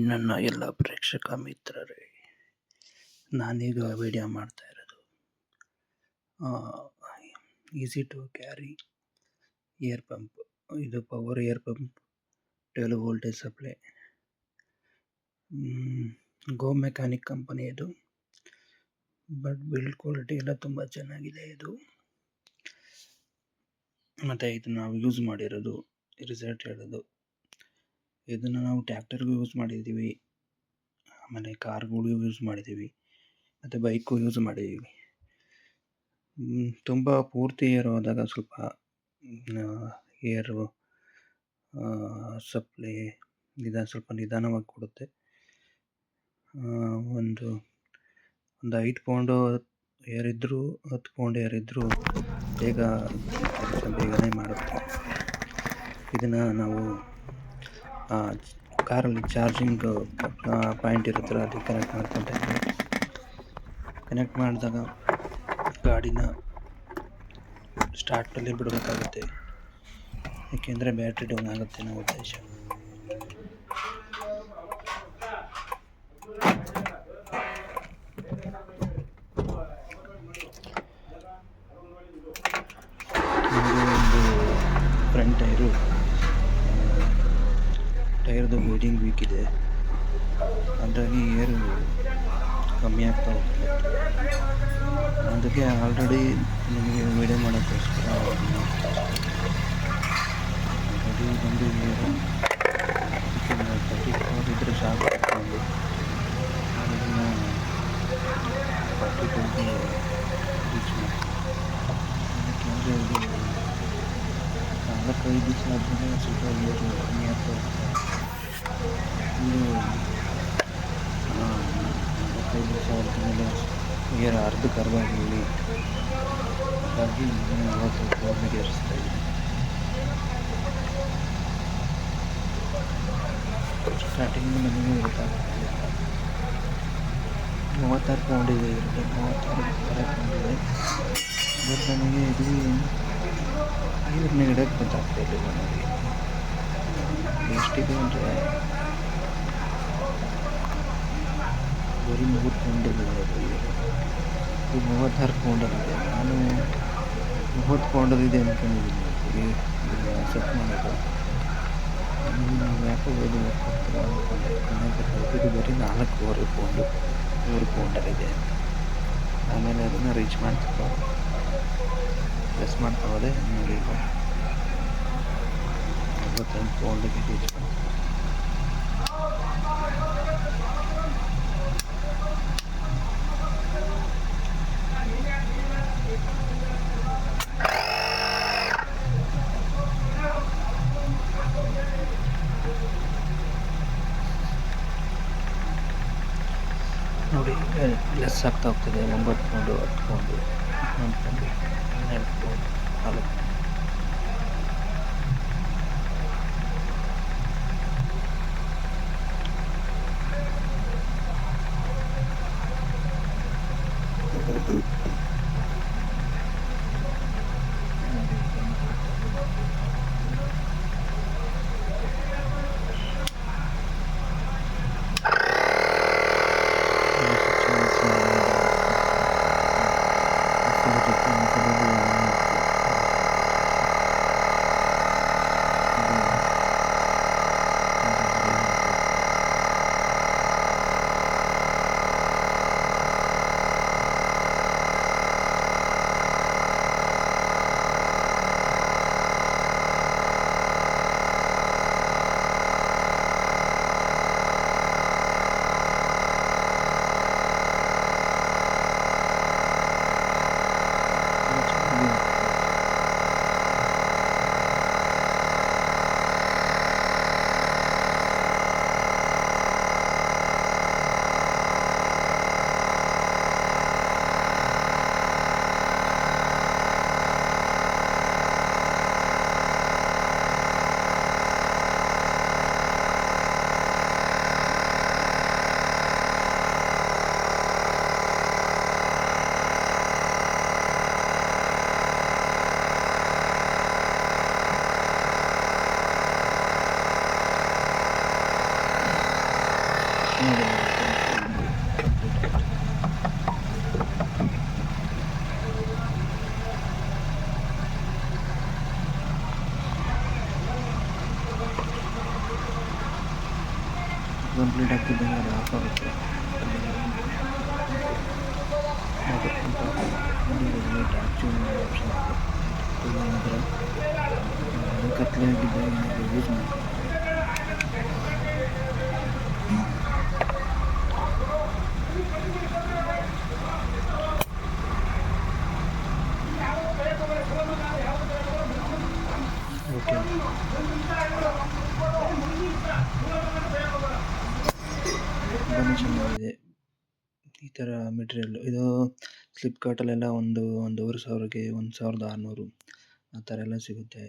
ನನ್ನ ಎಲ್ಲ ಪ್ರೇಕ್ಷಕ ಮಿತ್ರರೇ, ನಾನೀಗ ವಿಡಿಯೋ ಮಾಡ್ತಾ ಇರೋದು easy to carry air pump. ಇದು power air pump, 12 voltage supply. Go Mechanic company ಇದು. ಬಟ್ ಬಿಲ್ಡ್ ಕ್ವಾಲಿಟಿ ಎಲ್ಲ ತುಂಬ ಚೆನ್ನಾಗಿದೆ ಇದು. ಮತ್ತು ಇದನ್ನು ನಾವು ಯೂಸ್ ಮಾಡಿರೋದು ರಿಸಲ್ಟ್ ಹೇಳೋದು, ಇದನ್ನು ನಾವು ಟ್ಯಾಕ್ಟರ್ಗೂ ಯೂಸ್ ಮಾಡಿದ್ದೀವಿ, ಆಮೇಲೆ ಕಾರ್ಗಳಿಗೂ ಯೂಸ್ ಮಾಡಿದ್ದೀವಿ, ಮತ್ತು ಬೈಕು ಯೂಸ್ ಮಾಡಿದ್ದೀವಿ. ತುಂಬ ಪೂರ್ತಿ ಏರ್ ಹೋದಾಗ ಸ್ವಲ್ಪ ಏರು ಸಪ್ಲೈ ಸ್ವಲ್ಪ ನಿಧಾನವಾಗಿ ಕೊಡುತ್ತೆ. ಒಂದು 5 ಪೌಂಡು ಏರಿದ್ದರೂ 10 ಪೌಂಡ್ ಏರಿದ್ದರೂ ಬೇಗನೆ ಮಾಡುತ್ತೆ. ಇದನ್ನು ನಾವು ಕಾರಲ್ಲಿ ಚಾರ್ಜಿಂಗ್ ಪಾಯಿಂಟ್ ಇರುತ್ತಲ್ಲ, ಅದಕ್ಕೆ ಕನೆಕ್ಟ್ ಮಾಡ್ಕೊತಾ ಇದ್ದೀವಿ. ಕನೆಕ್ಟ್ ಮಾಡಿದಾಗ ಗಾಡಿನ ಸ್ಟಾರ್ಟಲ್ಲಿ ಬಿಡಬೇಕಾಗುತ್ತೆ, ಏಕೆಂದರೆ ಬ್ಯಾಟ್ರಿ ಡೌನ್ ಆಗುತ್ತೆ ಅನ್ನೋ ಉದ್ದೇಶ. ಒಂದು ಫ್ರಂಟ್ ಟೈರ್ದು ಬೀಡಿಂಗ್ ವೀಕ್ ಇದೆ, ಹಾಗಾಗಿ ಏರು ಕಮ್ಮಿ ಆಗ್ತಾ ಹೋಗ್ತದೆ. ಅದಕ್ಕೆ ಆಲ್ರೆಡಿ ನಿಮಗೆ ವಿಡಿಯೋ ಮಾಡೋಕ್ಕೋಸ್ಕರ ಆಲ್ರೆಡಿ ಬಂದು ಏರು ಅದಕ್ಕೆ 34 ಇದ್ದರೆ ಸಾಕು. 42ಗೆ ರೀಚ್ ಮಾಡ್ತೀವಿ. ಯಾಕೆಂದರೆ ಇದು 4-5 ದಿವಸ ಆದಮೇಲೆ ಸ್ವಲ್ಪ ಏರು ಕಮ್ಮಿ ಆಗ್ತಾ ಹೋಗ್ತದೆ. ಇದು 4-5 ದಿವಸ ಆದಮೇಲೆ ಏರು ಅರ್ಧಕ್ಕೆ ಹೇಳಿ, ಹಾಗಾಗಿ 40 ಏರಿಸ್ತಾ ಇದ್ದೀನಿ. ಸ್ಟಾರ್ಟಿಂಗ್ ನನಗೆ ಗೊತ್ತಾಗ್ತಿಲ್ಲ, 36 ಪೌಂಡ್ ಇದೆ ಇದರಲ್ಲಿ, 36 ಪೌಂಡ್ ಇದೆ. ಬಟ್ ನನಗೆ ಇದನ್ನ ಇಡಕ್ಕೆ ಗೊತ್ತಾಗ್ತಾ ಇಲ್ಲ. ನನಗೆ ಎಷ್ಟಿದೆ ಅಂದರೆ ಬರೀ 3 ಪೌಂಡಲ್ಲಿದೆ. ಇದು 36 ಪೌಂಡಲ್ಲಿದೆ. ನಾನು 30 ಪೌಂಡಲ್ಲಿದೆ ಅಂದ್ಕೊಂಡಿದ್ದೀನಿ ಸೆಟ್ ಮಾಡೋದು. ಯಾಕೋ ಇದು ಹೋಗ್ತಿಲ್ಲ ಅಂದ್ಕೊಂಡೆ. ಇದು ಬರೀ 4.5 ಪೌಂಡು 3 ಪೌಂಡಲ್ಲಿದೆ. ಆಮೇಲೆ ಅದನ್ನು ರೀಚ್ ಪ್ರೆಸ್ ಮಾಡ್ತಾ ಹೋದೆ. ನೋಡಿ, ಈಗ 58 ಪೌಂಡಿಗೆ ರೀಚ್ ಮಾಡ್ತೀನಿ. ನೋಡಿ, ಲೆಸ್ ಆಗ್ತಾ ಹೋಗ್ತದೆ. 9 pound, 10 pound, 11 pound, 12 pound, 4 pound. ನೋಡಿ ಕಂಪ್ಲೀಟ್ ಆಯಿತು. ಕಂಪ್ಲೀಟ್ ಆಗ್ತಿದ್ದಂಗೆ ಅದು ಆಫ್ ಆಗುತ್ತೆ. ಮತ್ತು ಲೈಟ್ ಆ್ಯಕ್ಚುಲಿ ಮಾಡೋ ಆಪ್ಷನ್ ಇದೆ. ಇಲ್ಲಾಂದರೆ ಕತ್ಲೆ ಆಗಿದ್ದರೆ ನಿಮಗೆ ಯೂಸ್ ಮಾಡ್ತೀನಿ. ಓಕೆ, ತುಂಬಾ ಚೆನ್ನಾಗಿದೆ ಈ ಥರ ಮೆಟೀರಿಯಲ್ಲು. ಇದು ಫ್ಲಿಪ್ಕಾರ್ಟಲ್ಲೆಲ್ಲ ಒಂದೂವರೆ ಸಾವಿರಕ್ಕೆ 1600 ಆ ಥರ ಎಲ್ಲ ಸಿಗುತ್ತೆ.